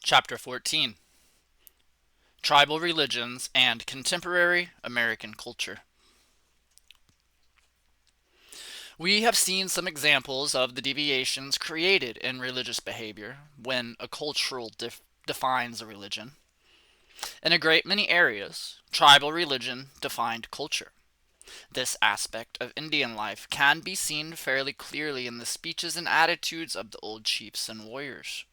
Chapter 14: Tribal Religions and Contemporary American Culture. We have seen some examples of the deviations created in religious behavior when a cultural defines a religion. In a great many areas, tribal religion defined culture. This aspect of Indian life can be seen fairly clearly in the speeches and attitudes of the old chiefs and warriors.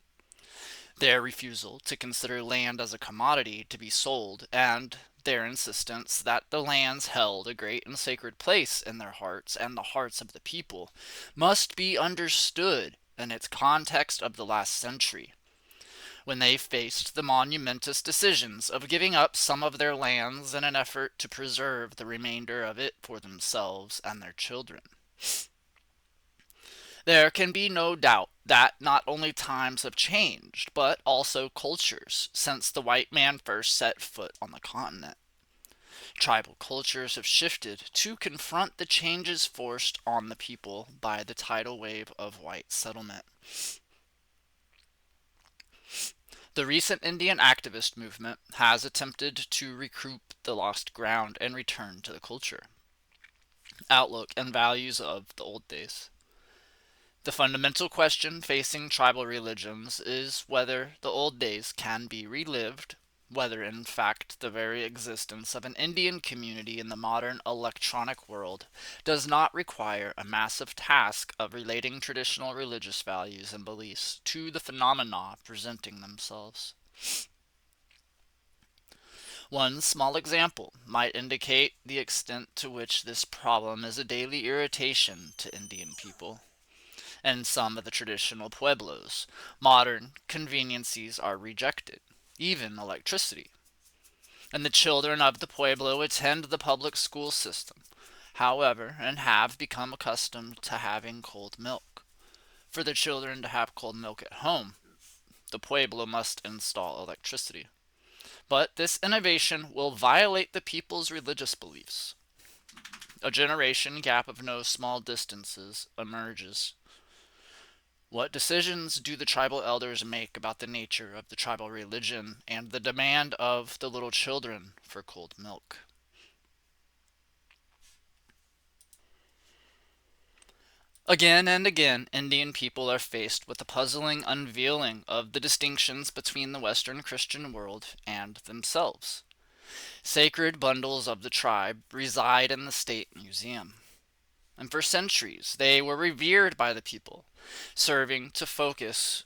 Their refusal to consider land as a commodity to be sold, and their insistence that the lands held a great and sacred place in their hearts and the hearts of the people, must be understood in its context of the last century, when they faced the monumentous decisions of giving up some of their lands in an effort to preserve the remainder of it for themselves and their children. There can be no doubt that not only times have changed, but also cultures, since the white man first set foot on the continent. Tribal cultures have shifted to confront the changes forced on the people by the tidal wave of white settlement. The recent Indian activist movement has attempted to recoup the lost ground and return to the culture, outlook, and values of the old days. The fundamental question facing tribal religions is whether the old days can be relived, whether in fact the very existence of an Indian community in the modern electronic world does not require a massive task of relating traditional religious values and beliefs to the phenomena presenting themselves. One small example might indicate the extent to which this problem is a daily irritation to Indian people. In some of the traditional pueblos, modern conveniences are rejected, even electricity, and the children of the pueblo attend the public school system, however, and have become accustomed to having cold milk. For the children to have cold milk at home, the pueblo must install electricity. But this innovation will violate the people's religious beliefs. A generation gap of no small distances emerges. What decisions do the tribal elders make about the nature of the tribal religion and the demand of the little children for cold milk? Again and again, Indian people are faced with the puzzling unveiling of the distinctions between the Western Christian world and themselves. Sacred bundles of the tribe reside in the State Museum, and for centuries they were revered by the people, serving to focus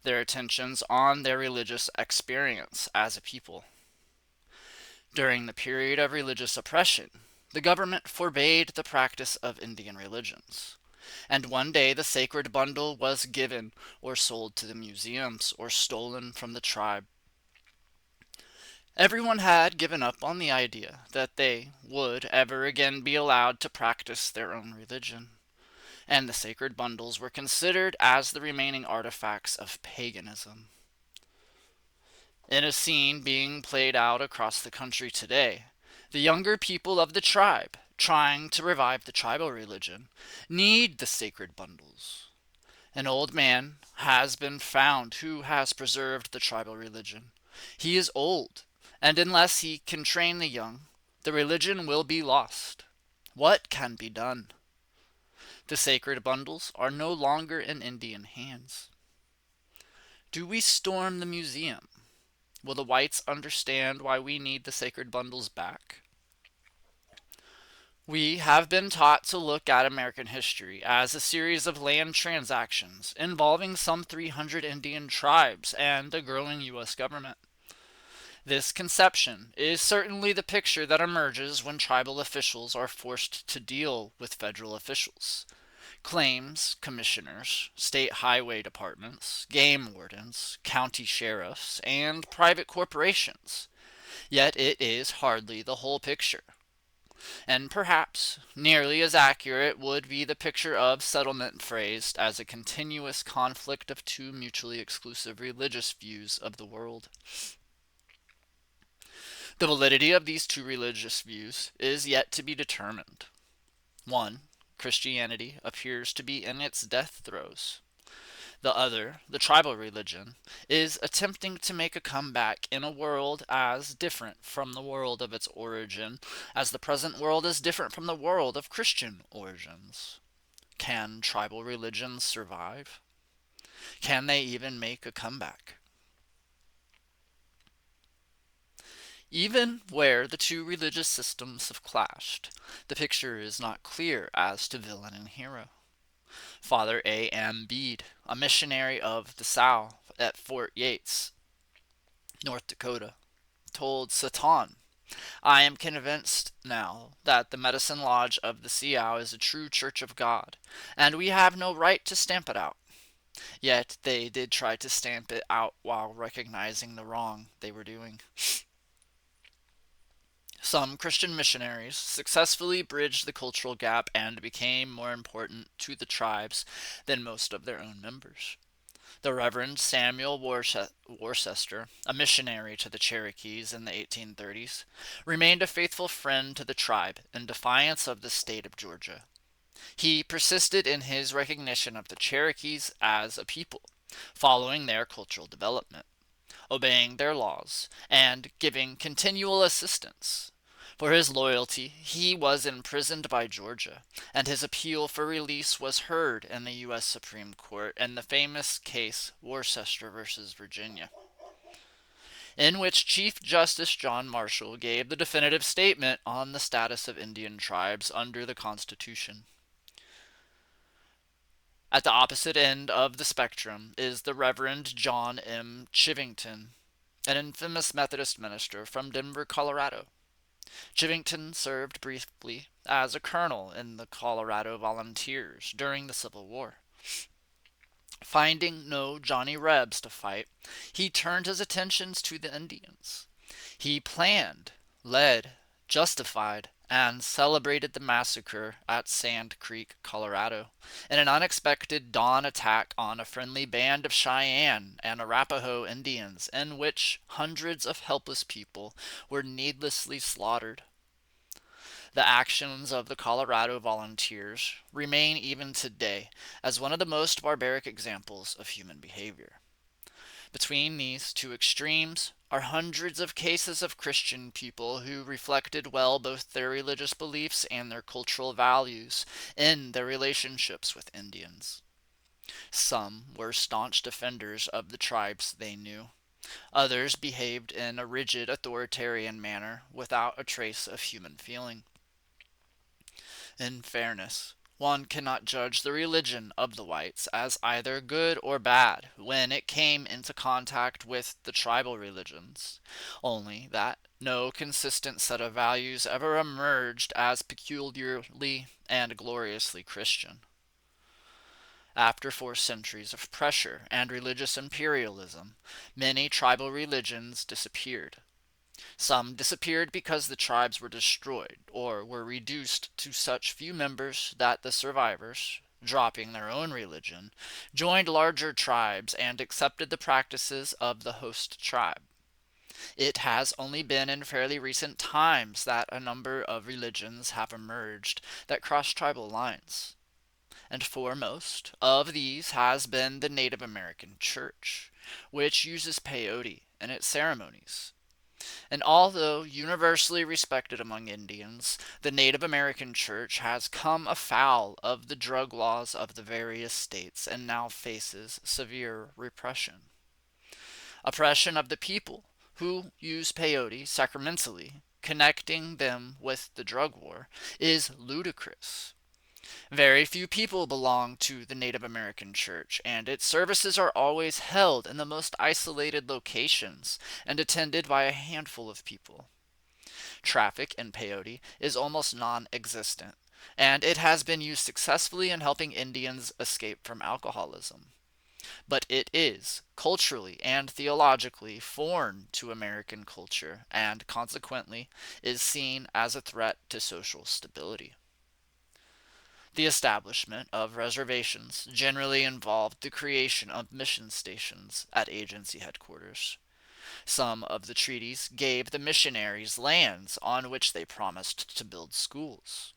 their attentions on their religious experience as a people. During the period of religious oppression, the government forbade the practice of Indian religions, and one day the sacred bundle was given or sold to the museums or stolen from the tribe. Everyone had given up on the idea that they would ever again be allowed to practice their own religion, and the sacred bundles were considered as the remaining artifacts of paganism. In a scene being played out across the country today, the younger people of the tribe, trying to revive the tribal religion, need the sacred bundles. An old man has been found who has preserved the tribal religion. He is old, and unless he can train the young, the religion will be lost. What can be done? The sacred bundles are no longer in Indian hands. Do we storm the museum? Will the whites understand why we need the sacred bundles back? We have been taught to look at American history as a series of land transactions involving some 300 Indian tribes and a growing U.S. government. This conception is certainly the picture that emerges when tribal officials are forced to deal with federal officials. Claims commissioners, state highway departments, game wardens, county sheriffs, and private corporations. Yet it is hardly the whole picture. And perhaps nearly as accurate would be the picture of settlement phrased as a continuous conflict of two mutually exclusive religious views of the world. The validity of these two religious views is yet to be determined. One, Christianity, appears to be in its death throes. The other, the tribal religion, is attempting to make a comeback in a world as different from the world of its origin as the present world is different from the world of Christian origins. Can tribal religions survive? Can they even make a comeback? Even where the two religious systems have clashed, the picture is not clear as to villain and hero. Father A. M. Bede, a missionary of the South at Fort Yates, North Dakota, told Satan, "I am convinced now that the Medicine Lodge of the Sioux is a true church of God, and we have no right to stamp it out." Yet they did try to stamp it out while recognizing the wrong they were doing. Some Christian missionaries successfully bridged the cultural gap and became more important to the tribes than most of their own members. The Reverend Samuel Worcester, a missionary to the Cherokees in the 1830s, remained a faithful friend to the tribe in defiance of the state of Georgia. He persisted in his recognition of the Cherokees as a people, following their cultural development, obeying their laws, and giving continual assistance. For his loyalty, he was imprisoned by Georgia, and his appeal for release was heard in the U.S. Supreme Court in the famous case Worcester versus Virginia, in which Chief Justice John Marshall gave the definitive statement on the status of Indian tribes under the Constitution. At the opposite end of the spectrum is the Reverend John M. Chivington, an infamous Methodist minister from Denver, Colorado. Chivington served briefly as a colonel in the Colorado Volunteers during the Civil War. Finding no Johnny Rebs to fight, he turned his attentions to the Indians. He planned, led, justified, and celebrated the massacre at Sand Creek, Colorado, in an unexpected dawn attack on a friendly band of Cheyenne and Arapaho Indians in which hundreds of helpless people were needlessly slaughtered. The actions of the Colorado Volunteers remain even today as one of the most barbaric examples of human behavior. Between these two extremes are hundreds of cases of Christian people who reflected well both their religious beliefs and their cultural values in their relationships with Indians. Some were staunch defenders of the tribes they knew. Others behaved in a rigid authoritarian manner without a trace of human feeling. In fairness, one cannot judge the religion of the whites as either good or bad when it came into contact with the tribal religions, only that no consistent set of values ever emerged as peculiarly and gloriously Christian. After 4 centuries of pressure and religious imperialism, many tribal religions disappeared. Some disappeared because the tribes were destroyed or were reduced to such few members that the survivors, dropping their own religion, joined larger tribes and accepted the practices of the host tribe. It has only been in fairly recent times that a number of religions have emerged that cross tribal lines, and foremost of these has been the Native American Church, which uses peyote in its ceremonies. And although universally respected among Indians, the Native American Church has come afoul of the drug laws of the various states and now faces severe repression. Oppression of the people who use peyote sacramentally, connecting them with the drug war, is ludicrous. Very few people belong to the Native American Church, and its services are always held in the most isolated locations and attended by a handful of people. Traffic in peyote is almost non-existent, and it has been used successfully in helping Indians escape from alcoholism. But it is, culturally and theologically, foreign to American culture, and consequently is seen as a threat to social stability. The establishment of reservations generally involved the creation of mission stations at agency headquarters. Some of the treaties gave the missionaries lands on which they promised to build schools,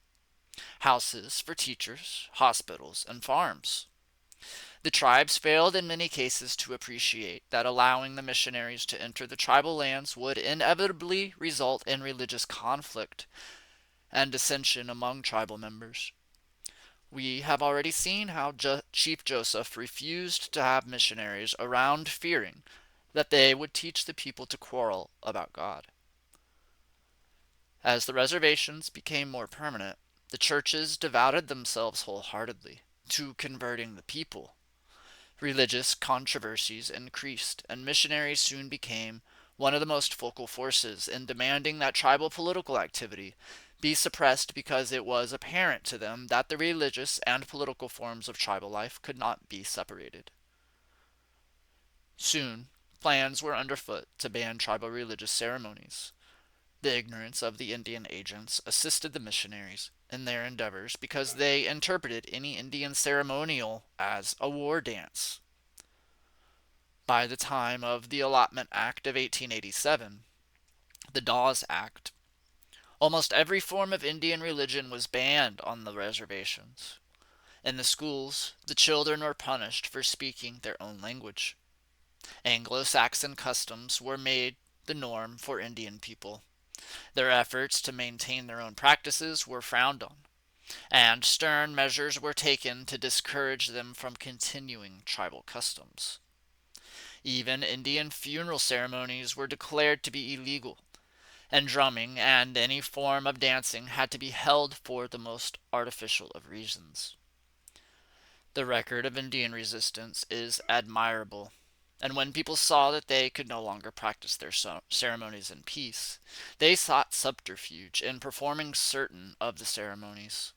houses for teachers, hospitals, and farms. The tribes failed in many cases to appreciate that allowing the missionaries to enter the tribal lands would inevitably result in religious conflict and dissension among tribal members. We have already seen how Chief Joseph refused to have missionaries around, fearing that they would teach the people to quarrel about God. As the reservations became more permanent, the churches devoted themselves wholeheartedly to converting the people. Religious controversies increased, and missionaries soon became one of the most focal forces in demanding that tribal political activity be suppressed because it was apparent to them that the religious and political forms of tribal life could not be separated. Soon, plans were underfoot to ban tribal religious ceremonies. The ignorance of the Indian agents assisted the missionaries in their endeavors because they interpreted any Indian ceremonial as a war dance. By the time of the Allotment Act of 1887, the Dawes Act, almost every form of Indian religion was banned on the reservations. In the schools, the children were punished for speaking their own language. Anglo-Saxon customs were made the norm for Indian people. Their efforts to maintain their own practices were frowned on, and stern measures were taken to discourage them from continuing tribal customs. Even Indian funeral ceremonies were declared to be illegal, and drumming and any form of dancing had to be held for the most artificial of reasons. The record of Indian resistance is admirable, and when people saw that they could no longer practice their ceremonies in peace, they sought subterfuge in performing certain of the ceremonies.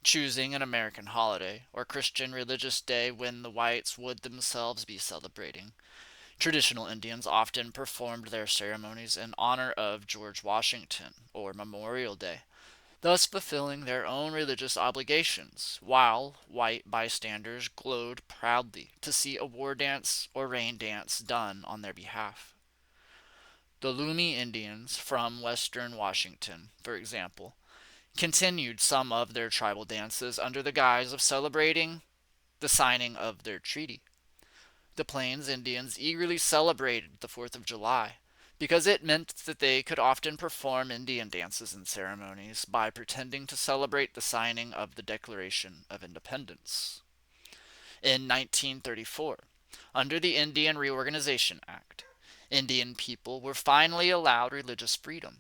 Choosing an American holiday or Christian religious day when the whites would themselves be celebrating, traditional Indians often performed their ceremonies in honor of George Washington or Memorial Day, thus fulfilling their own religious obligations, while white bystanders glowed proudly to see a war dance or rain dance done on their behalf. The Lummi Indians from western Washington, for example, continued some of their tribal dances under the guise of celebrating the signing of their treaty. The Plains Indians eagerly celebrated the 4th of July because it meant that they could often perform Indian dances and ceremonies by pretending to celebrate the signing of the Declaration of Independence. In 1934, under the Indian Reorganization Act, Indian people were finally allowed religious freedom.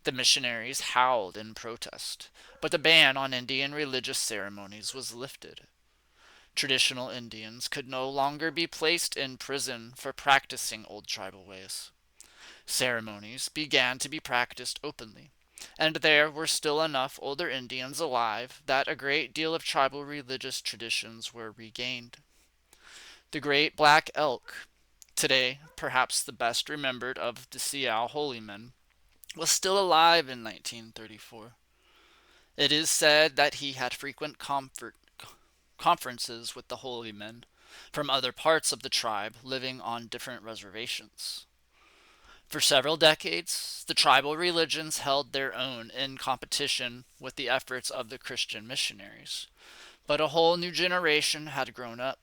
The missionaries howled in protest, but the ban on Indian religious ceremonies was lifted. Traditional Indians could no longer be placed in prison for practicing old tribal ways. Ceremonies began to be practiced openly, and there were still enough older Indians alive that a great deal of tribal religious traditions were regained. The great black elk, today perhaps the best remembered of the Sioux holy men, was still alive in 1934. It is said that he had frequent conferences with the holy men from other parts of the tribe living on different reservations. For several decades, the tribal religions held their own in competition with the efforts of the Christian missionaries. But a whole new generation had grown up,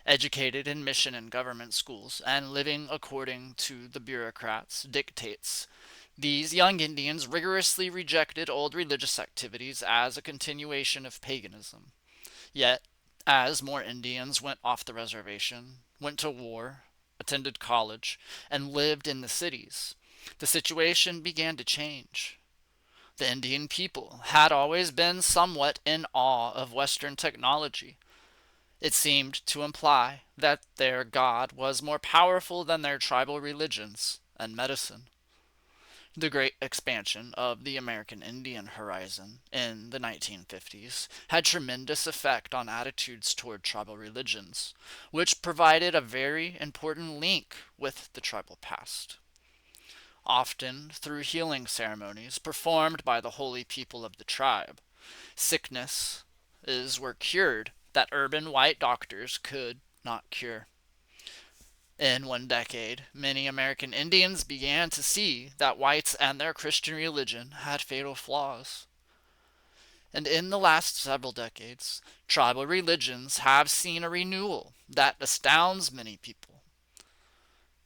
educated in mission and government schools, and living according to the bureaucrats' dictates. These young Indians rigorously rejected old religious activities as a continuation of paganism. Yet, as more Indians went off the reservation, went to war, attended college, and lived in the cities, the situation began to change. The Indian people had always been somewhat in awe of Western technology. It seemed to imply that their God was more powerful than their tribal religions and medicine. The great expansion of the American Indian horizon in the 1950s had tremendous effect on attitudes toward tribal religions, which provided a very important link with the tribal past. Often through healing ceremonies performed by the holy people of the tribe, sicknesses were cured that urban white doctors could not cure. In one decade, many American Indians began to see that whites and their Christian religion had fatal flaws. And in the last several decades, tribal religions have seen a renewal that astounds many people.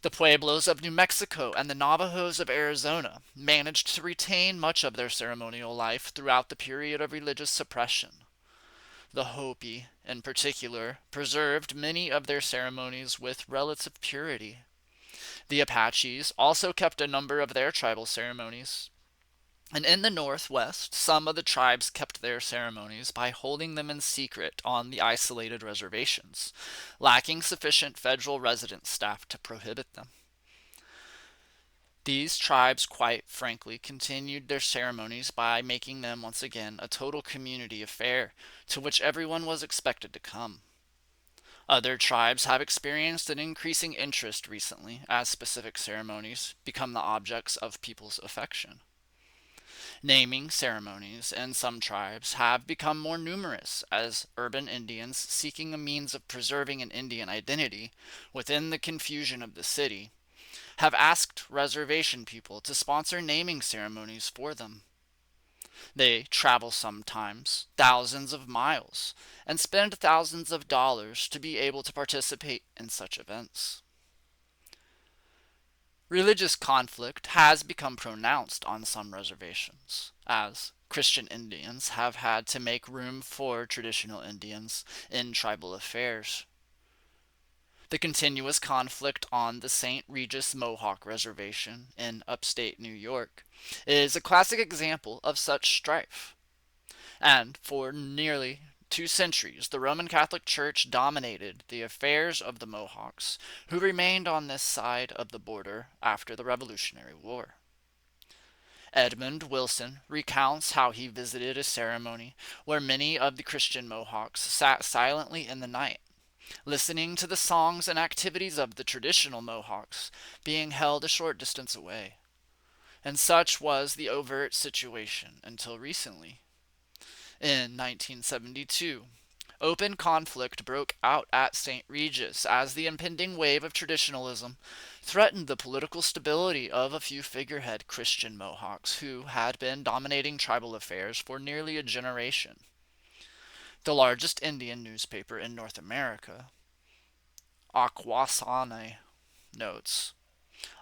The Pueblos of New Mexico and the Navajos of Arizona managed to retain much of their ceremonial life throughout the period of religious suppression. The Hopi, in particular, preserved many of their ceremonies with relative purity. The Apaches also kept a number of their tribal ceremonies. And in the Northwest, some of the tribes kept their ceremonies by holding them in secret on the isolated reservations, lacking sufficient federal resident staff to prohibit them. These tribes, quite frankly, continued their ceremonies by making them once again a total community affair to which everyone was expected to come. Other tribes have experienced an increasing interest recently as specific ceremonies become the objects of people's affection. Naming ceremonies in some tribes have become more numerous as urban Indians seeking a means of preserving an Indian identity within the confusion of the city have asked reservation people to sponsor naming ceremonies for them. They travel sometimes thousands of miles and spend thousands of dollars to be able to participate in such events. Religious conflict has become pronounced on some reservations, as Christian Indians have had to make room for traditional Indians in tribal affairs. The continuous conflict on the St. Regis Mohawk Reservation in upstate New York is a classic example of such strife. And for nearly 2 centuries, the Roman Catholic Church dominated the affairs of the Mohawks, who remained on this side of the border after the Revolutionary War. Edmund Wilson recounts how he visited a ceremony where many of the Christian Mohawks sat silently in the night, listening to the songs and activities of the traditional Mohawks being held a short distance away. And such was the overt situation until recently. In 1972, open conflict broke out at St. Regis as the impending wave of traditionalism threatened the political stability of a few figurehead Christian Mohawks who had been dominating tribal affairs for nearly a generation. The largest Indian newspaper in North America, Akwesasne, notes,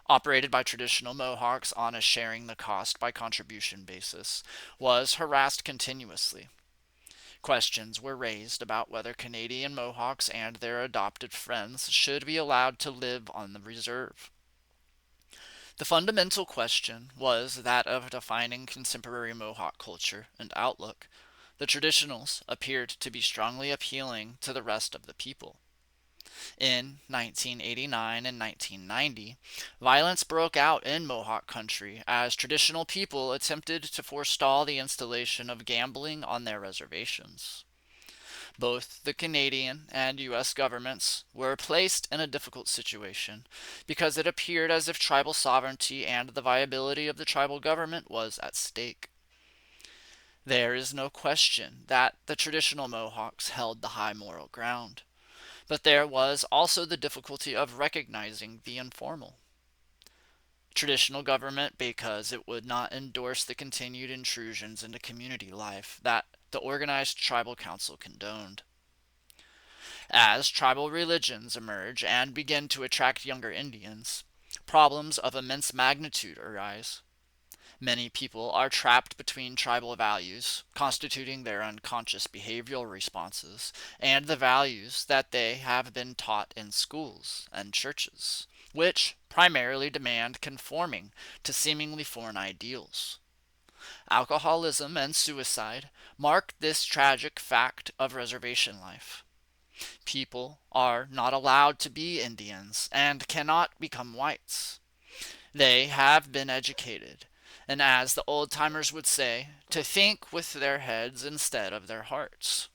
operated by traditional Mohawks on a sharing the cost by contribution basis, was harassed continuously. Questions were raised about whether Canadian Mohawks and their adopted friends should be allowed to live on the reserve. The fundamental question was that of defining contemporary Mohawk culture and outlook. The traditionals appeared to be strongly appealing to the rest of the people. In 1989 and 1990, violence broke out in Mohawk country as traditional people attempted to forestall the installation of gambling on their reservations. Both the Canadian and U.S. governments were placed in a difficult situation because it appeared as if tribal sovereignty and the viability of the tribal government was at stake. There is no question that the traditional Mohawks held the high moral ground, but there was also the difficulty of recognizing the informal. Traditional government because it would not endorse the continued intrusions into community life that the organized tribal council condoned. As tribal religions emerge and begin to attract younger Indians, problems of immense magnitude arise. Many people are trapped between tribal values, constituting their unconscious behavioral responses, and the values that they have been taught in schools and churches, which primarily demand conforming to seemingly foreign ideals. Alcoholism and suicide mark this tragic fact of reservation life. People are not allowed to be Indians and cannot become whites. They have been educated, and as the old timers would say, to think with their heads instead of their hearts.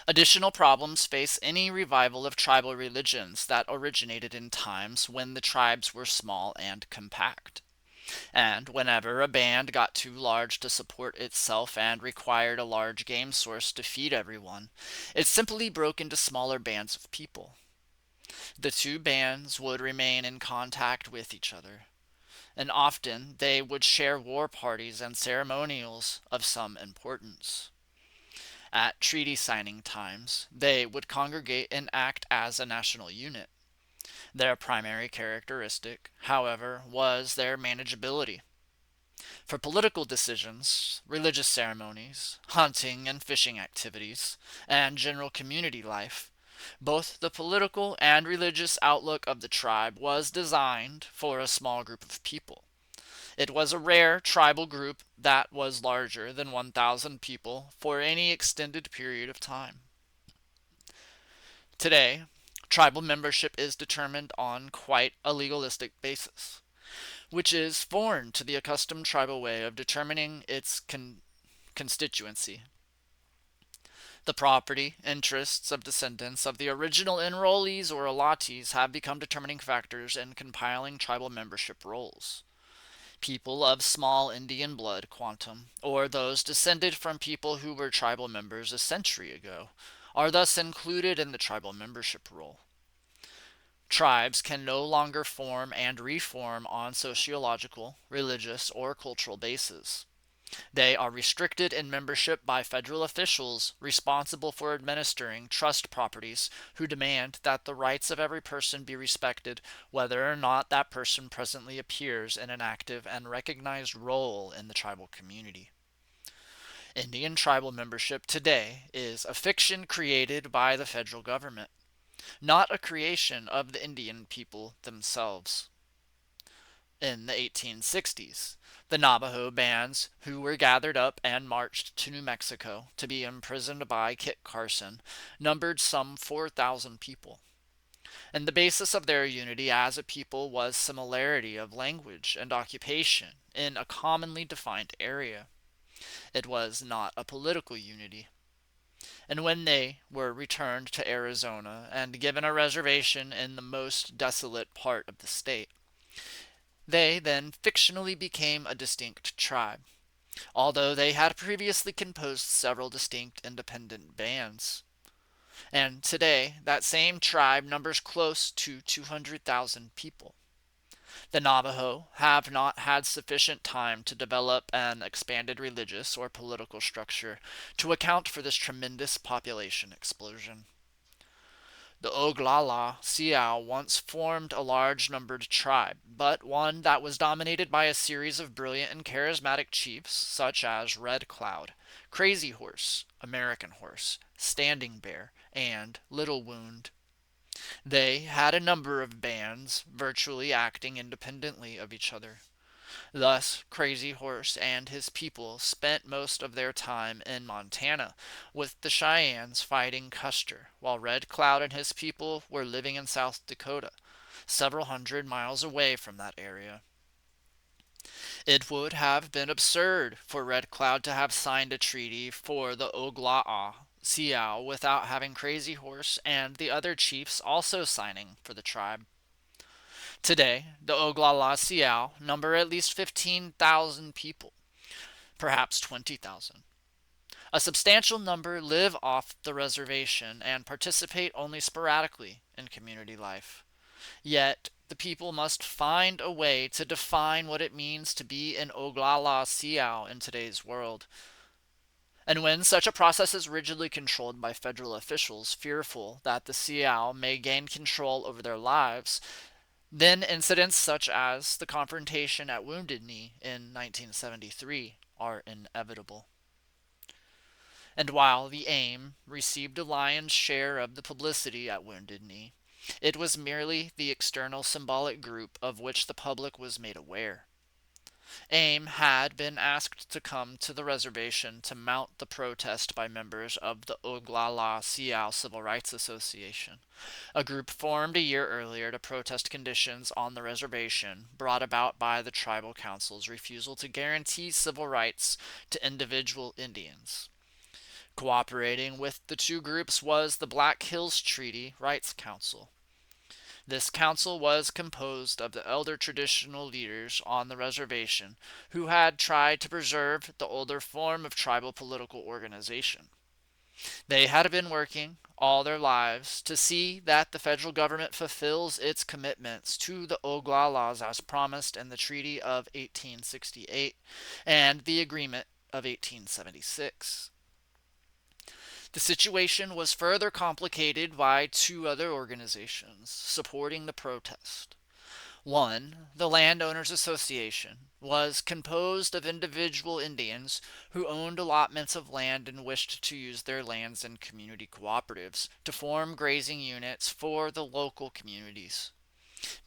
Additional problems face any revival of tribal religions that originated in times when the tribes were small and compact. And whenever a band got too large to support itself and required a large game source to feed everyone, it simply broke into smaller bands of people. The two bands would remain in contact with each other, and often they would share war parties and ceremonials of some importance. At treaty signing times, they would congregate and act as a national unit. Their primary characteristic, however, was their manageability. For political decisions, religious ceremonies, hunting and fishing activities, and general community life, both the political and religious outlook of the tribe was designed for a small group of people. It was a rare tribal group that was larger than 1,000 people for any extended period of time. Today, tribal membership is determined on quite a legalistic basis, which is foreign to the accustomed tribal way of determining its constituency. The property interests of descendants of the original enrollees or allottees have become determining factors in compiling tribal membership rolls. People of small Indian blood quantum, or those descended from people who were tribal members a century ago, are thus included in the tribal membership roll. Tribes can no longer form and reform on sociological, religious, or cultural bases. They are restricted in membership by federal officials responsible for administering trust properties who demand that the rights of every person be respected whether or not that person presently appears in an active and recognized role in the tribal community. Indian tribal membership today is a fiction created by the federal government, not a creation of the Indian people themselves. In the 1860s, the Navajo bands who were gathered up and marched to New Mexico to be imprisoned by Kit Carson numbered some 4,000 people, and the basis of their unity as a people was similarity of language and occupation in a commonly defined area. It was not a political unity. And when they were returned to Arizona and given a reservation in the most desolate part of the state, they then fictionally became a distinct tribe, although they had previously composed several distinct independent bands. And today, that same tribe numbers close to 200,000 people. The Navajo have not had sufficient time to develop an expanded religious or political structure to account for this tremendous population explosion. The Oglala Sioux once formed a large numbered tribe, but one that was dominated by a series of brilliant and charismatic chiefs such as Red Cloud, Crazy Horse, American Horse, Standing Bear, and Little Wound. They had a number of bands, virtually acting independently of each other. Thus, Crazy Horse and his people spent most of their time in Montana, with the Cheyennes fighting Custer, while Red Cloud and his people were living in South Dakota, several hundred miles away from that area. It would have been absurd for Red Cloud to have signed a treaty for the Oglala Sioux without having Crazy Horse and the other chiefs also signing for the tribe. Today, the Oglala Sioux number at least 15,000 people, perhaps 20,000. A substantial number live off the reservation and participate only sporadically in community life. Yet, the people must find a way to define what it means to be an Oglala Sioux in today's world. And when such a process is rigidly controlled by federal officials fearful that the Sioux may gain control over their lives, then incidents such as the confrontation at Wounded Knee in 1973 are inevitable. And while the AIM received a lion's share of the publicity at Wounded Knee, it was merely the external symbolic group of which the public was made aware. AIM had been asked to come to the reservation to mount the protest by members of the Oglala Sioux Civil Rights Association, a group formed a year earlier to protest conditions on the reservation brought about by the tribal council's refusal to guarantee civil rights to individual Indians. Cooperating with the two groups was the Black Hills Treaty Rights Council. This council was composed of the elder traditional leaders on the reservation who had tried to preserve the older form of tribal political organization. They had been working all their lives to see that the federal government fulfills its commitments to the Oglala as promised in the Treaty of 1868 and the Agreement of 1876. The situation was further complicated by two other organizations supporting the protest. One, the Landowners Association, was composed of individual Indians who owned allotments of land and wished to use their lands in community cooperatives to form grazing units for the local communities.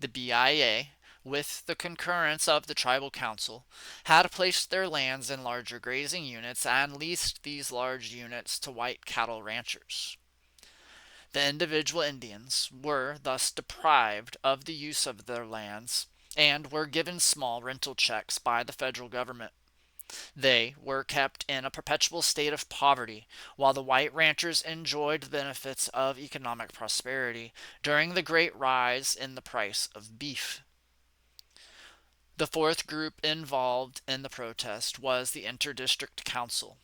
The BIA, with the concurrence of the tribal council, had placed their lands in larger grazing units and leased these large units to white cattle ranchers. The individual Indians were thus deprived of the use of their lands and were given small rental checks by the federal government. They were kept in a perpetual state of poverty, while the white ranchers enjoyed the benefits of economic prosperity during the great rise in the price of beef. The fourth group involved in the protest was the Interdistrict Council.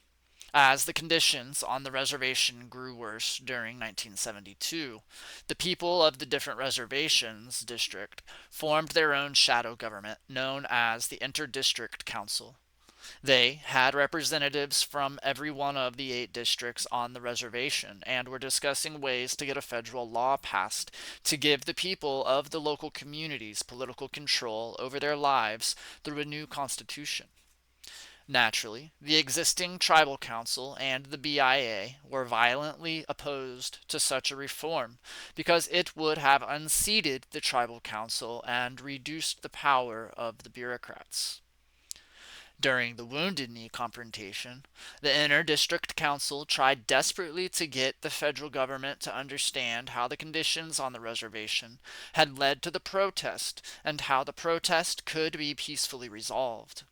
As the conditions on the reservation grew worse during 1972, the people of the different reservations district formed their own shadow government known as the Interdistrict Council. They had representatives from every one of the 8 districts on the reservation and were discussing ways to get a federal law passed to give the people of the local communities political control over their lives through a new constitution. Naturally, the existing tribal council and the BIA were violently opposed to such a reform because it would have unseated the tribal council and reduced the power of the bureaucrats. During the Wounded Knee confrontation, the Inter-District Council tried desperately to get the federal government to understand how the conditions on the reservation had led to the protest and how the protest could be peacefully resolved.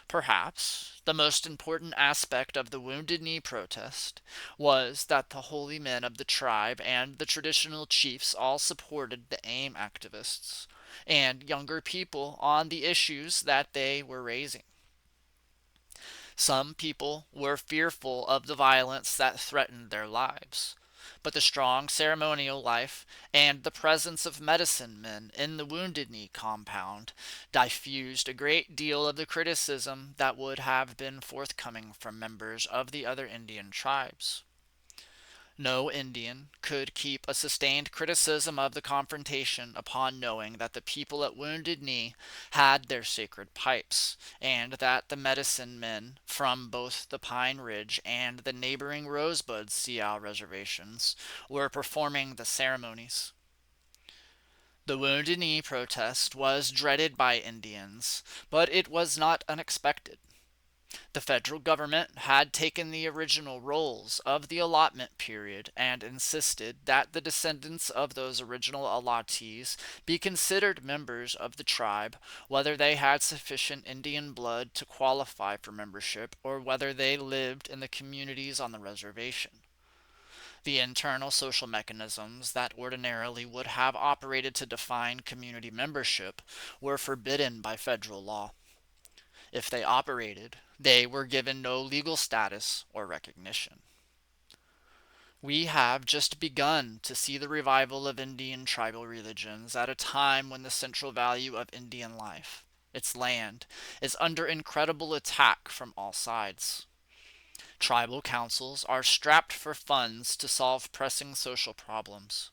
Perhaps the most important aspect of the Wounded Knee protest was that the holy men of the tribe and the traditional chiefs all supported the AIM activists and younger people on the issues that they were raising. Some people were fearful of the violence that threatened their lives, but the strong ceremonial life and the presence of medicine men in the Wounded Knee compound diffused a great deal of the criticism that would have been forthcoming from members of the other Indian tribes. No Indian could keep a sustained criticism of the confrontation upon knowing that the people at Wounded Knee had their sacred pipes, and that the medicine men from both the Pine Ridge and the neighboring Rosebud Sioux reservations were performing the ceremonies. The Wounded Knee protest was dreaded by Indians, but it was not unexpected. The federal government had taken the original rolls of the allotment period and insisted that the descendants of those original allottees be considered members of the tribe, whether they had sufficient Indian blood to qualify for membership or whether they lived in the communities on the reservation. The internal social mechanisms that ordinarily would have operated to define community membership were forbidden by federal law. If they operated, they were given no legal status or recognition. We have just begun to see the revival of Indian tribal religions at a time when the central value of Indian life, its land, is under incredible attack from all sides. Tribal councils are strapped for funds to solve pressing social problems.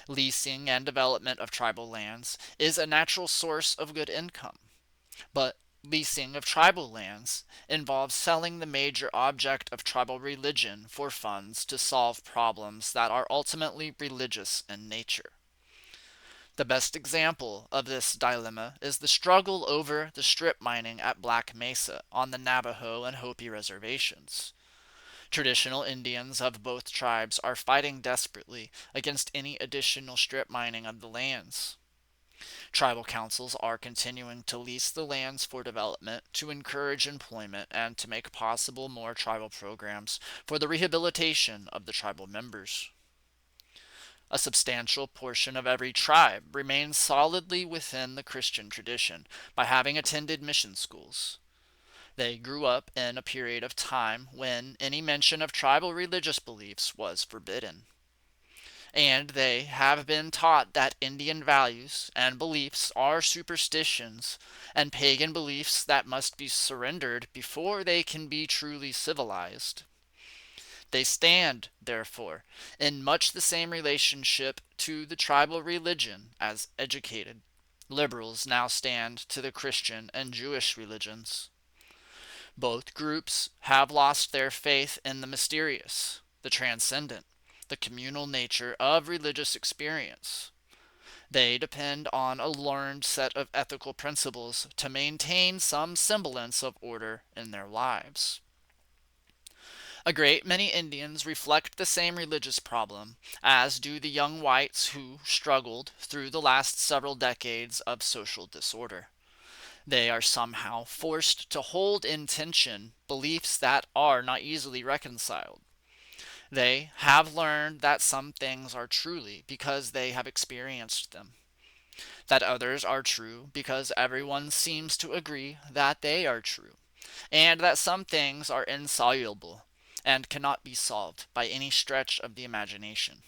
Leasing and development of tribal lands is a natural source of good income. But leasing of tribal lands involves selling the major object of tribal religion for funds to solve problems that are ultimately religious in nature. The best example of this dilemma is the struggle over the strip mining at Black Mesa on the Navajo and Hopi reservations. Traditional Indians of both tribes are fighting desperately against any additional strip mining of the lands. Tribal councils are continuing to lease the lands for development to encourage employment and to make possible more tribal programs for the rehabilitation of the tribal members. A substantial portion of every tribe remains solidly within the Christian tradition by having attended mission schools. They grew up in a period of time when any mention of tribal religious beliefs was forbidden. And they have been taught that Indian values and beliefs are superstitions and pagan beliefs that must be surrendered before they can be truly civilized. They stand, therefore, in much the same relationship to the tribal religion as educated liberals now stand to the Christian and Jewish religions. Both groups have lost their faith in the mysterious, the transcendent, the communal nature of religious experience. They depend on a learned set of ethical principles to maintain some semblance of order in their lives. A great many Indians reflect the same religious problem, as do the young whites who struggled through the last several decades of social disorder. They are somehow forced to hold in tension beliefs that are not easily reconciled. They have learned that some things are truly because they have experienced them, that others are true because everyone seems to agree that they are true, and that some things are insoluble and cannot be solved by any stretch of the imagination.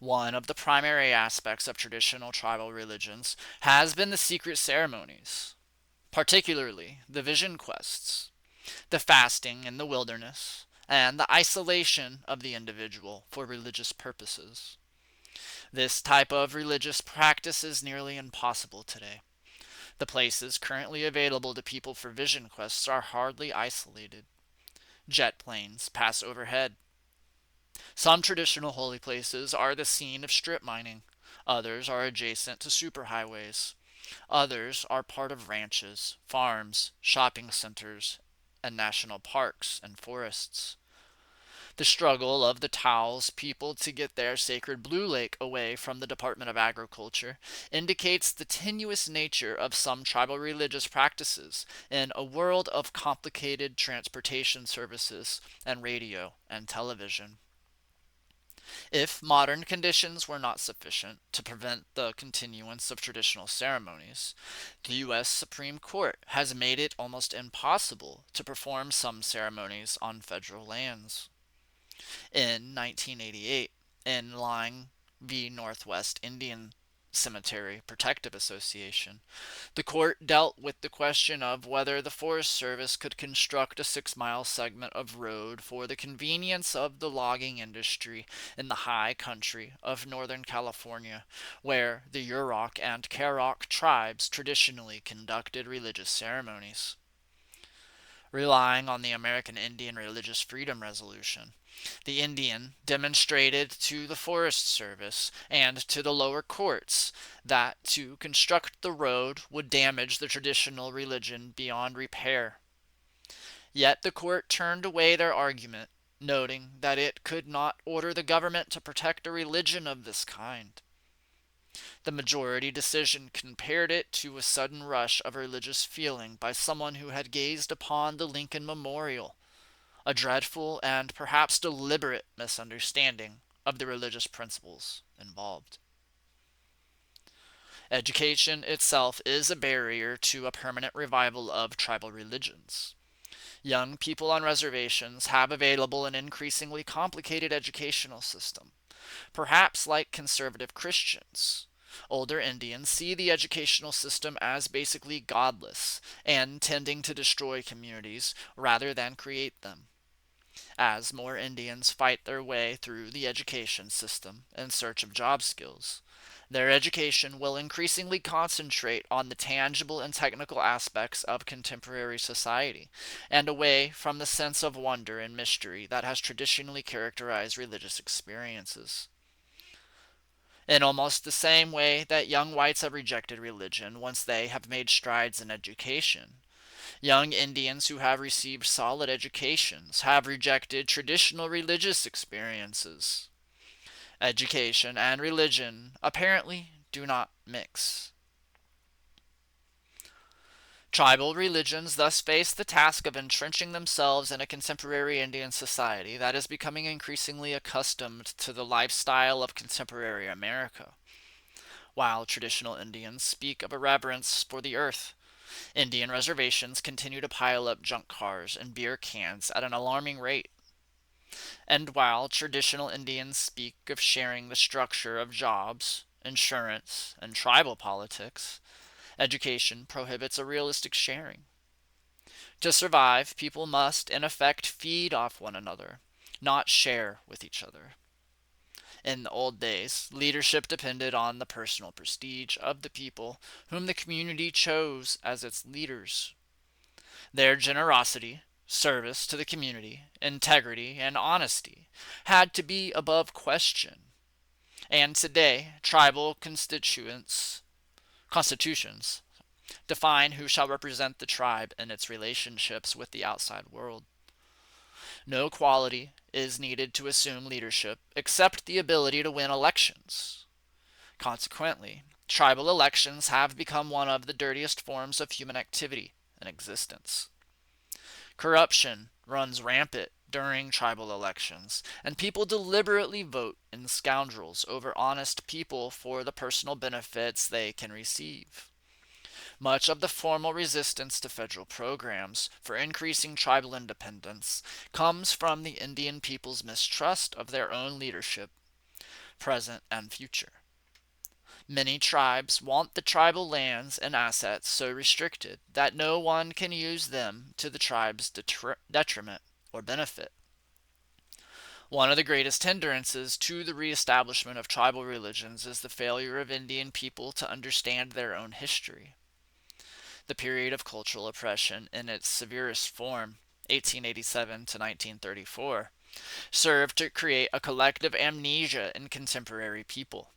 One of the primary aspects of traditional tribal religions has been the secret ceremonies, particularly the vision quests, the fasting in the wilderness, and the isolation of the individual for religious purposes. This type of religious practice is nearly impossible today. The places currently available to people for vision quests are hardly isolated. Jet planes pass overhead. Some traditional holy places are the scene of strip mining. Others are adjacent to superhighways. Others are part of ranches, farms, shopping centers, and national parks and forests. The struggle of the Taos people to get their sacred Blue Lake away from the Department of Agriculture indicates the tenuous nature of some tribal religious practices in a world of complicated transportation services and radio and television. If modern conditions were not sufficient to prevent the continuance of traditional ceremonies, the U.S. Supreme Court has made it almost impossible to perform some ceremonies on federal lands. In 1988, in Lang v. Northwest Indian Cemetery Protective Association, the court dealt with the question of whether the Forest Service could construct a 6-mile segment of road for the convenience of the logging industry in the high country of Northern California, where the Yurok and Karok tribes traditionally conducted religious ceremonies. Relying on the American Indian Religious Freedom Resolution, the Indian demonstrated to the Forest Service and to the lower courts that to construct the road would damage the traditional religion beyond repair. Yet the court turned away their argument, noting that it could not order the government to protect a religion of this kind. The majority decision compared it to a sudden rush of religious feeling by someone who had gazed upon the Lincoln Memorial, a dreadful and perhaps deliberate misunderstanding of the religious principles involved. Education itself is a barrier to a permanent revival of tribal religions. Young people on reservations have available an increasingly complicated educational system, perhaps like conservative Christians. Older Indians see the educational system as basically godless and tending to destroy communities rather than create them. As more Indians fight their way through the education system in search of job skills, their education will increasingly concentrate on the tangible and technical aspects of contemporary society, and away from the sense of wonder and mystery that has traditionally characterized religious experiences. In almost the same way that young whites have rejected religion once they have made strides in education, young Indians who have received solid educations have rejected traditional religious experiences. Education and religion apparently do not mix. Tribal religions thus face the task of entrenching themselves in a contemporary Indian society that is becoming increasingly accustomed to the lifestyle of contemporary America. While traditional Indians speak of a reverence for the earth, Indian reservations continue to pile up junk cars and beer cans at an alarming rate. And while traditional Indians speak of sharing the structure of jobs, insurance, and tribal politics, education prohibits a realistic sharing. To survive, people must, in effect, feed off one another, not share with each other. In the old days, leadership depended on the personal prestige of the people whom the community chose as its leaders. Their generosity, service to the community, integrity, and honesty had to be above question. And today, tribal constitutions define who shall represent the tribe in its relationships with the outside world. No quality is needed to assume leadership except the ability to win elections. Consequently, tribal elections have become one of the dirtiest forms of human activity in existence. Corruption runs rampant during tribal elections, and people deliberately vote in scoundrels over honest people for the personal benefits they can receive. Much of the formal resistance to federal programs for increasing tribal independence comes from the Indian people's mistrust of their own leadership, present and future. Many tribes want the tribal lands and assets so restricted that no one can use them to the tribe's detriment or benefit. One of the greatest hindrances to the reestablishment of tribal religions is the failure of Indian people to understand their own history. The period of cultural oppression in its severest form, 1887 to 1934, served to create a collective amnesia in contemporary people.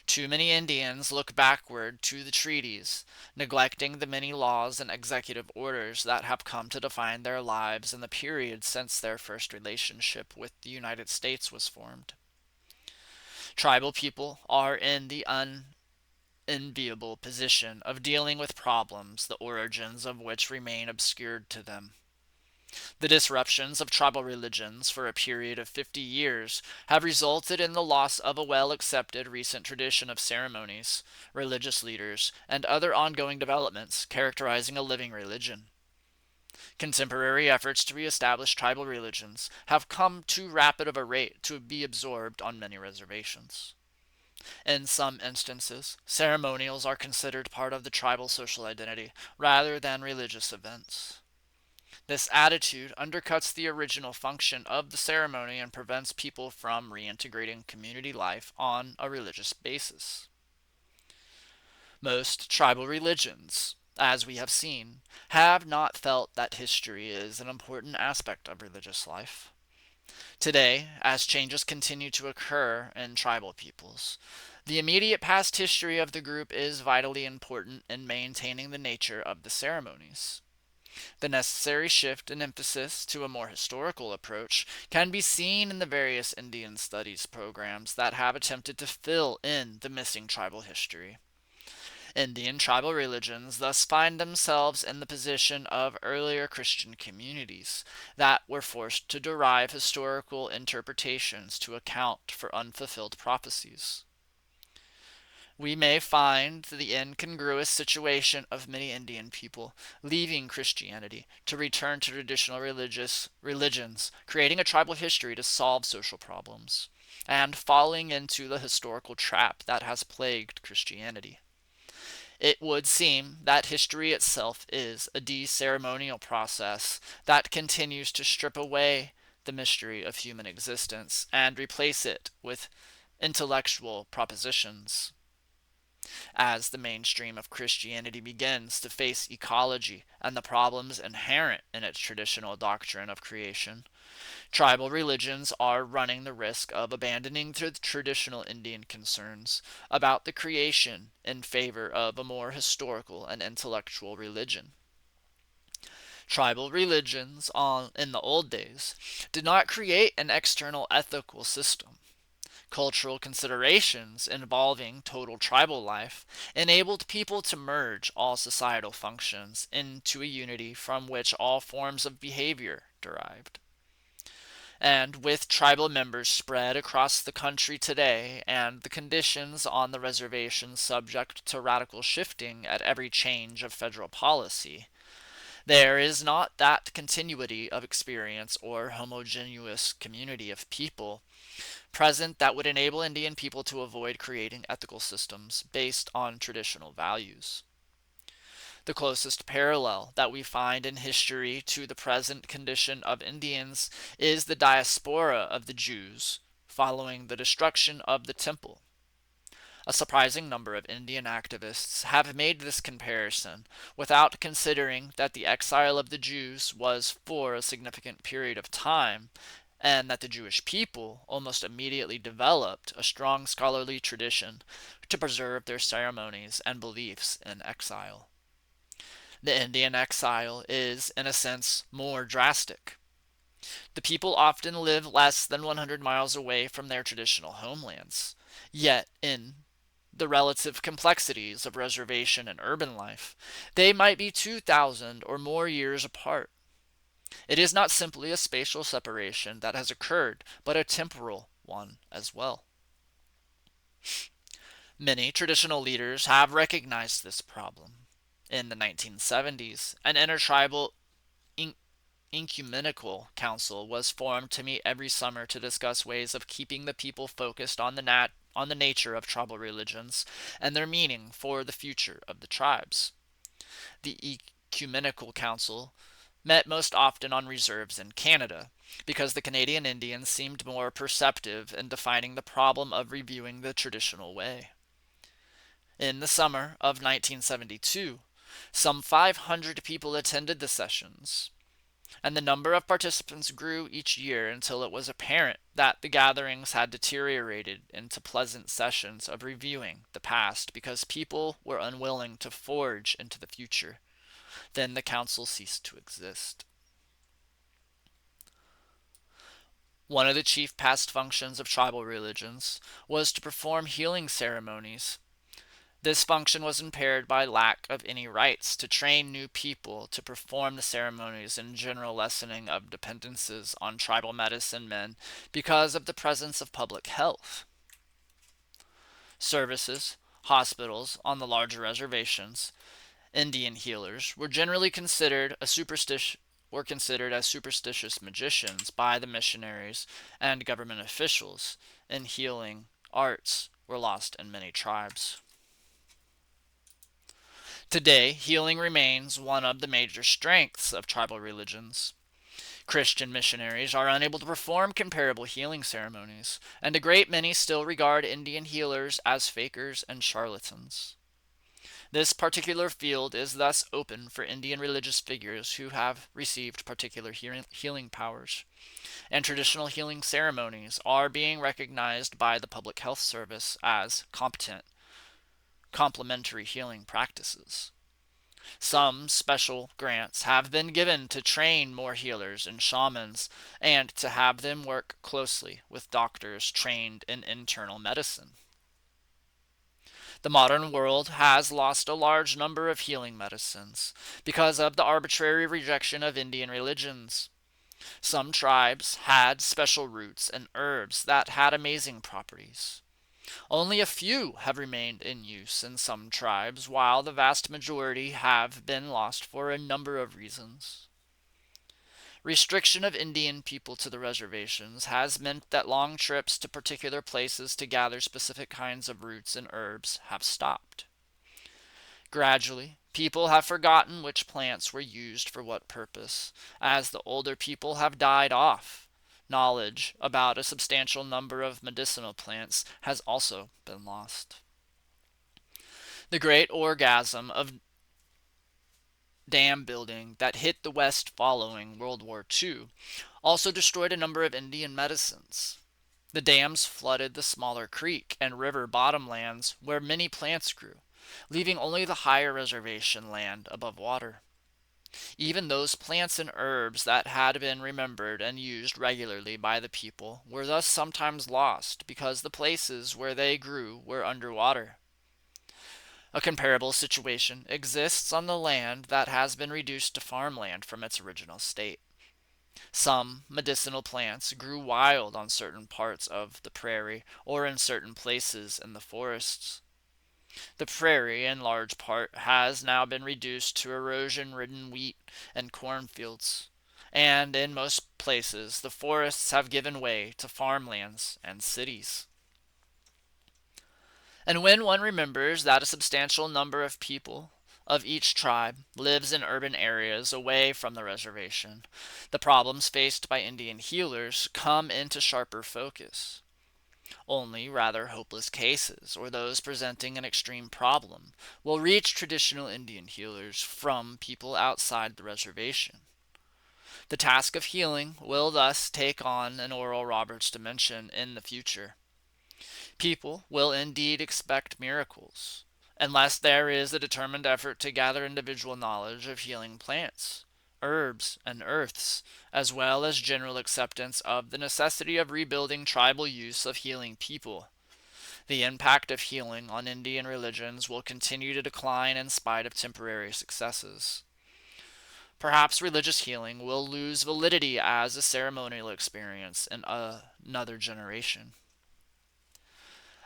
Too many Indians look backward to the treaties, neglecting the many laws and executive orders that have come to define their lives in the period since their first relationship with the United States was formed. Tribal people are in the unenviable position of dealing with problems the origins of which remain obscured to them. The disruptions of tribal religions for a period of 50 years have resulted in the loss of a well accepted recent tradition of ceremonies, religious leaders, and other ongoing developments characterizing a living religion. Contemporary efforts to reestablish tribal religions have come too rapid of a rate to be absorbed on many reservations. In some instances, ceremonials are considered part of the tribal social identity rather than religious events. This attitude undercuts the original function of the ceremony and prevents people from reintegrating community life on a religious basis. Most tribal religions, as we have seen, have not felt that history is an important aspect of religious life. Today, as changes continue to occur in tribal peoples, the immediate past history of the group is vitally important in maintaining the nature of the ceremonies. The necessary shift in emphasis to a more historical approach can be seen in the various Indian studies programs that have attempted to fill in the missing tribal history. Indian tribal religions thus find themselves in the position of earlier Christian communities that were forced to derive historical interpretations to account for unfulfilled prophecies. We may find the incongruous situation of many Indian people leaving Christianity to return to traditional religious religions, creating a tribal history to solve social problems, and falling into the historical trap that has plagued Christianity. It would seem that history itself is a de-ceremonial process that continues to strip away the mystery of human existence and replace it with intellectual propositions. As the mainstream of Christianity begins to face ecology and the problems inherent in its traditional doctrine of creation, tribal religions are running the risk of abandoning the traditional Indian concerns about the creation in favor of a more historical and intellectual religion. Tribal religions in the old days did not create an external ethical system. Cultural considerations involving total tribal life enabled people to merge all societal functions into a unity from which all forms of behavior derived. And with tribal members spread across the country today, and the conditions on the reservation subject to radical shifting at every change of federal policy, there is not that continuity of experience or homogeneous community of people present that would enable Indian people to avoid creating ethical systems based on traditional values. The closest parallel that we find in history to the present condition of Indians is the diaspora of the Jews following the destruction of the temple. A surprising number of Indian activists have made this comparison without considering that the exile of the Jews was for a significant period of time, and that the Jewish people almost immediately developed a strong scholarly tradition to preserve their ceremonies and beliefs in exile. The Indian exile is, in a sense, more drastic. The people often live less than 100 miles away from their traditional homelands, yet, in the relative complexities of reservation and urban life, they might be 2,000 or more years apart. It is not simply a spatial separation that has occurred, but a temporal one as well. Many traditional leaders have recognized this problem. In the 1970s, an intertribal ecumenical council was formed to meet every summer to discuss ways of keeping the people focused on the nature of tribal religions and their meaning for the future of the tribes. The ecumenical council met most often on reserves in Canada, because the Canadian Indians seemed more perceptive in defining the problem of reviewing the traditional way. In the summer of 1972, some 500 people attended the sessions, and the number of participants grew each year until it was apparent that the gatherings had deteriorated into pleasant sessions of reviewing the past because people were unwilling to forge into the future. Then the council ceased to exist. One of the chief past functions of tribal religions was to perform healing ceremonies. This function was impaired by lack of any rites to train new people to perform the ceremonies and general lessening of dependencies on tribal medicine men because of the presence of public health. Services, hospitals on the larger reservations, Indian healers were generally considered as superstitious magicians by the missionaries and government officials, and healing arts were lost in many tribes. Today, healing remains one of the major strengths of tribal religions. Christian missionaries are unable to perform comparable healing ceremonies, and a great many still regard Indian healers as fakers and charlatans. This particular field is thus open for Indian religious figures who have received particular healing powers, and traditional healing ceremonies are being recognized by the Public Health Service as competent, complementary healing practices. Some special grants have been given to train more healers and shamans and to have them work closely with doctors trained in internal medicine. The modern world has lost a large number of healing medicines because of the arbitrary rejection of Indian religions. Some tribes had special roots and herbs that had amazing properties. Only a few have remained in use in some tribes, while the vast majority have been lost for a number of reasons. Restriction of Indian people to the reservations has meant that long trips to particular places to gather specific kinds of roots and herbs have stopped. Gradually, people have forgotten which plants were used for what purpose. As the older people have died off, knowledge about a substantial number of medicinal plants has also been lost. The great orgasm of dam building that hit the West following World War II also destroyed a number of Indian medicines. The dams flooded the smaller creek and river bottomlands where many plants grew, leaving only the higher reservation land above water. Even those plants and herbs that had been remembered and used regularly by the people were thus sometimes lost because the places where they grew were underwater. A comparable situation exists on the land that has been reduced to farmland from its original state. Some medicinal plants grew wild on certain parts of the prairie or in certain places in the forests. The prairie, in large part, has now been reduced to erosion-ridden wheat and cornfields, and in most places the forests have given way to farmlands and cities. And when one remembers that a substantial number of people of each tribe lives in urban areas away from the reservation, the problems faced by Indian healers come into sharper focus. Only rather hopeless cases, or those presenting an extreme problem, will reach traditional Indian healers from people outside the reservation. The task of healing will thus take on an Oral Roberts dimension in the future. People will indeed expect miracles, unless there is a determined effort to gather individual knowledge of healing plants, herbs, and earths, as well as general acceptance of the necessity of rebuilding tribal use of healing people. The impact of healing on Indian religions will continue to decline in spite of temporary successes. Perhaps religious healing will lose validity as a ceremonial experience in another generation.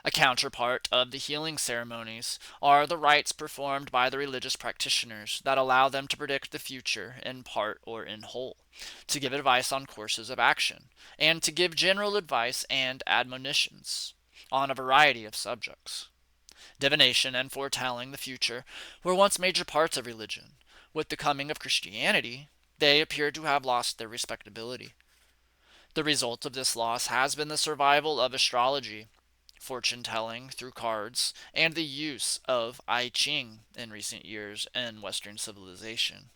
A counterpart of the healing ceremonies are the rites performed by the religious practitioners that allow them to predict the future in part or in whole, to give advice on courses of action, and to give general advice and admonitions on a variety of subjects. Divination and foretelling the future were once major parts of religion. With the coming of Christianity, they appear to have lost their respectability. The result of this loss has been the survival of astrology, fortune telling through cards, and the use of I Ching in recent years in Western civilization.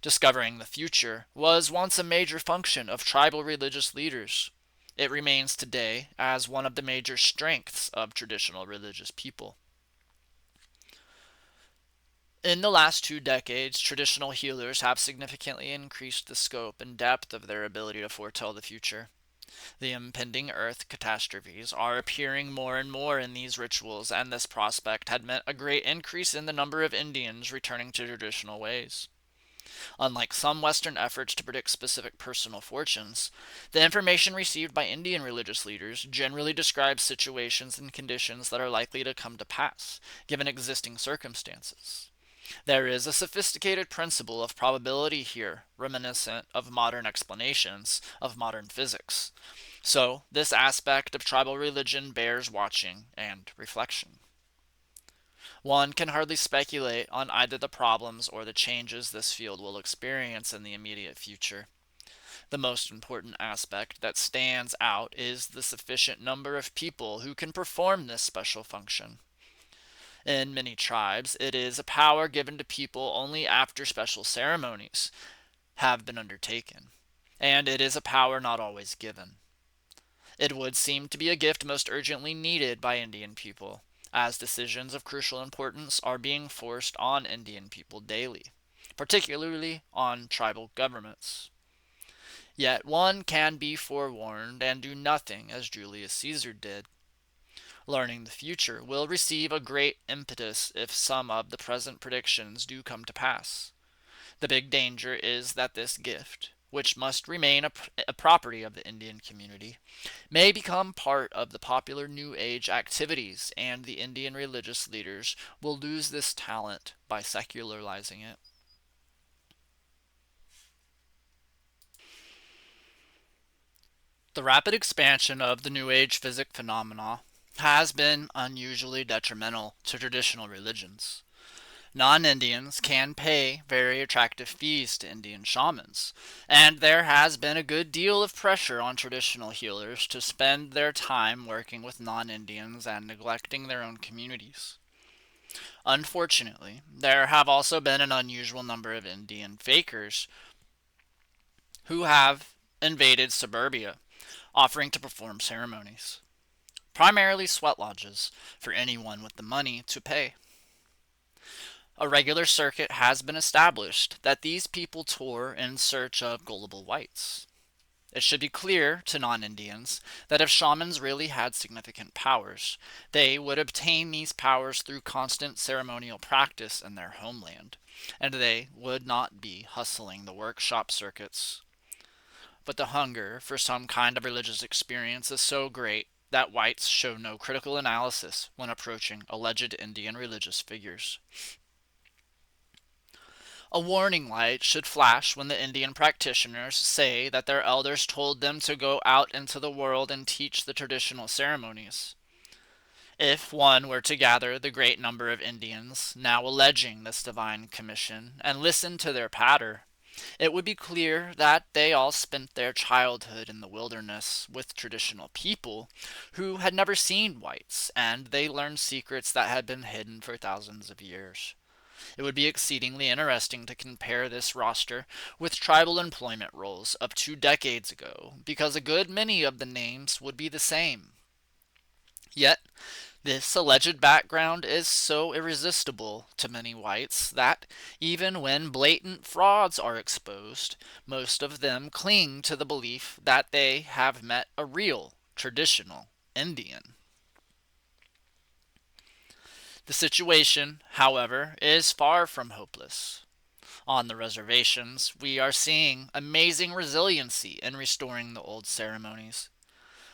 Discovering the future was once a major function of tribal religious leaders. It remains today as one of the major strengths of traditional religious people. In the last 2 decades, traditional healers have significantly increased the scope and depth of their ability to foretell the future. The impending Earth catastrophes are appearing more and more in these rituals, and this prospect had meant a great increase in the number of Indians returning to traditional ways. Unlike some Western efforts to predict specific personal fortunes, the information received by Indian religious leaders generally describes situations and conditions that are likely to come to pass, given existing circumstances. There is a sophisticated principle of probability here, reminiscent of modern explanations of modern physics. So, this aspect of tribal religion bears watching and reflection. One can hardly speculate on either the problems or the changes this field will experience in the immediate future. The most important aspect that stands out is the sufficient number of people who can perform this special function. In many tribes, it is a power given to people only after special ceremonies have been undertaken, and it is a power not always given. It would seem to be a gift most urgently needed by Indian people, as decisions of crucial importance are being forced on Indian people daily, particularly on tribal governments. Yet one can be forewarned and do nothing as Julius Caesar did. Learning the future will receive a great impetus if some of the present predictions do come to pass. The big danger is that this gift, which must remain a property of the Indian community, may become part of the popular New Age activities, and the Indian religious leaders will lose this talent by secularizing it. The rapid expansion of the New Age physic phenomena has been unusually detrimental to traditional religions. Non-Indians can pay very attractive fees to Indian shamans, and there has been a good deal of pressure on traditional healers to spend their time working with non-Indians and neglecting their own communities. Unfortunately, there have also been an unusual number of Indian fakers who have invaded suburbia, offering to perform ceremonies, primarily sweat lodges, for anyone with the money to pay. A regular circuit has been established that these people tour in search of gullible whites. It should be clear to non-Indians that if shamans really had significant powers, they would obtain these powers through constant ceremonial practice in their homeland, and they would not be hustling the workshop circuits. but the hunger for some kind of religious experience is so great that whites show no critical analysis when approaching alleged Indian religious figures. A warning light should flash when the Indian practitioners say that their elders told them to go out into the world and teach the traditional ceremonies. If one were to gather the great number of Indians now alleging this divine commission and listen to their patter, it would be clear that they all spent their childhood in the wilderness with traditional people who had never seen whites, and they learned secrets that had been hidden for thousands of years. It would be exceedingly interesting to compare this roster with tribal employment rolls of 2 decades ago, because a good many of the names would be the same. Yet, this alleged background is so irresistible to many whites that, even when blatant frauds are exposed, most of them cling to the belief that they have met a real, traditional Indian. The situation, however, is far from hopeless. On the reservations, we are seeing amazing resiliency in restoring the old ceremonies.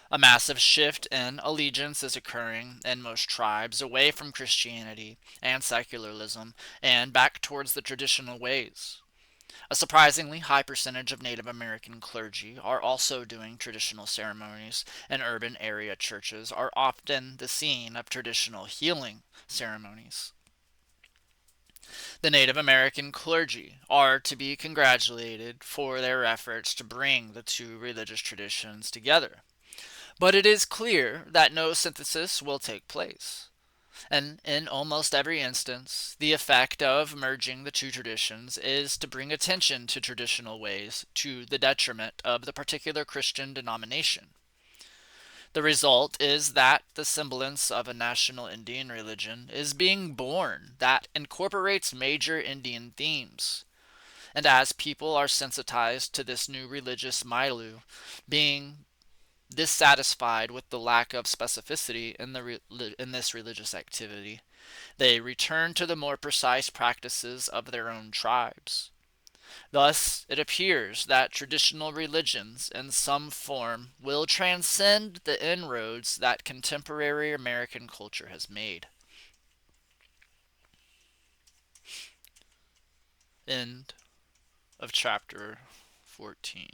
A massive shift in allegiance is occurring in most tribes away from Christianity and secularism and back towards the traditional ways. A surprisingly high percentage of Native American clergy are also doing traditional ceremonies, and urban area churches are often the scene of traditional healing ceremonies. The Native American clergy are to be congratulated for their efforts to bring the two religious traditions together. But it is clear that no synthesis will take place. And in almost every instance, the effect of merging the two traditions is to bring attention to traditional ways to the detriment of the particular Christian denomination. The result is that the semblance of a national Indian religion is being born that incorporates major Indian themes. And as people are sensitized to this new religious milieu, being dissatisfied with the lack of specificity in this religious activity, they return to the more precise practices of their own tribes. Thus, it appears that traditional religions in some form will transcend the inroads that contemporary American culture has made. End of chapter 14.